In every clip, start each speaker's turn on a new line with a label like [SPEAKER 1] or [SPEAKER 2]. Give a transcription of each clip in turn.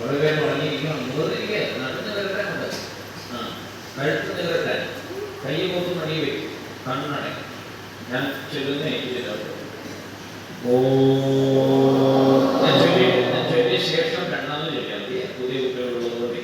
[SPEAKER 1] കുറെ പേര് ഉണങ്ങിയിരിക്കണം. എനിക്ക് നടന്ന് നിരത്താനുണ്ട്. ആ കഴുത്ത് നിരത്താൻ കൈ പോത്ത് മണി വയ്ക്കും, കണ്ണടയ്ക്കും. ഞാൻ ചൊല്ലുന്ന ഏറ്റിട്ടുണ്ട്. ഞാൻ ചൊല്ലിയ ശേഷം രണ്ടാമത് ചൊല്ലിയാൽ മതി. പുതിയ കുട്ടികളുള്ളതുകൊണ്ട്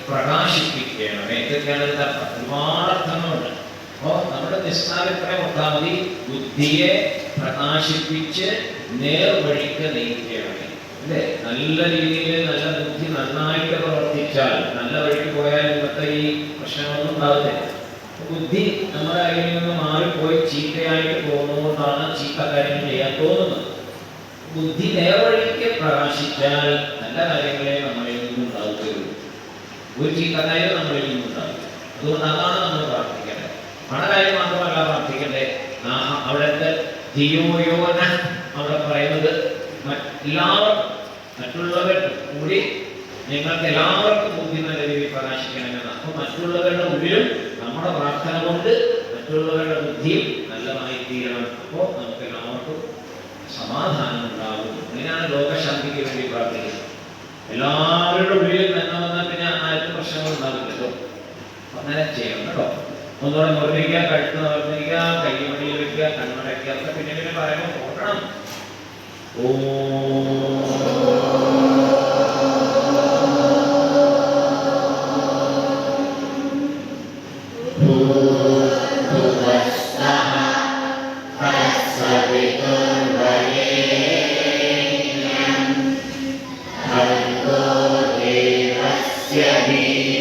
[SPEAKER 1] പ്രകാശിപ്പിക്കണമേ. ഇതൊക്കെയാണ് ഒരുപാട് അർത്ഥങ്ങളുണ്ട്. അപ്പോൾ നമ്മുടെ നിസ്സാരത്തിനെ ഓർത്താൽ മതി. ബുദ്ധിയെ പ്രകാശിപ്പിച്ച് നേർവഴിക്ക് നയിക്കണമേ. അല്ലേ? നല്ല രീതിയിൽ നല്ല ബുദ്ധി നന്നായിട്ട് പ്രവർത്തിച്ചാൽ, നല്ല വഴിക്ക് പോയാൽ ഇന്നത്തെ ഈ പ്രശ്നങ്ങളൊന്നും ഉണ്ടാകുന്നില്ല. ബുദ്ധി നമ്മുടെ കയ്യിൽ നിന്ന് മാറിപ്പോയി ചീത്തയായിട്ട് പോകുന്നതുകൊണ്ടാണ് ചീത്ത കാര്യങ്ങൾ ചെയ്യാൻ തോന്നുന്നത്. ബുദ്ധി നേർവഴിക്ക് പ്രകാശിച്ചാൽ നല്ല കാര്യങ്ങളെ നമ്മളിൽ നിന്നുണ്ടാവുകയുള്ളൂ. ഒരു ചീത്തക്കാര്യം നമ്മളിൽ നിന്നുണ്ടാവും. അതുകൊണ്ട് അതാണ് നമ്മൾ പ്രാർത്ഥിക്കേണ്ടത്. പണകാര്യം മാത്രമല്ല പ്രാർത്ഥിക്കേണ്ടത്. അവിടുത്തെ ധിയോയോന അവിടെ പറയുന്നത് എല്ലാവർക്കും, മറ്റുള്ളവർ കൂടി നിങ്ങൾക്ക് എല്ലാവർക്കും ബുദ്ധി നല്ല രീതിയിൽ പ്രകാശിക്കണമെന്നാണ്. അപ്പോൾ മറ്റുള്ളവരുടെ ഉള്ളിലും നമ്മുടെ പ്രാർത്ഥന കൊണ്ട് മറ്റുള്ളവരുടെ ബുദ്ധിയും നല്ലതായി തീരണം. അപ്പോൾ നമുക്ക് എല്ലാവർക്കും സമാധാനം ഉണ്ടാകും. അങ്ങനെയാണ് ലോകശാന്തിക്ക് വേണ്ടി പ്രാർത്ഥിക്കുന്നത്. എല്ലാവരുടെ ഉള്ളിലും തന്നെ വന്നാൽ പിന്നെ ആർക്കും പ്രശ്നങ്ങൾ ഉണ്ടാകില്ലല്ലോ. അങ്ങനെ ചെയ്യണം കേട്ടോ. ഒന്നുകൂടെ മുറിക്കുക, കഴുത്ത് നിവർത്തിക്കുക, കൈ മടിയിൽ വെക്കുക, കണ്ണടയ്ക്കുക. ഒക്കെ പിന്നെ പറയുമ്പോൾ നോക്കണം.
[SPEAKER 2] Yeah.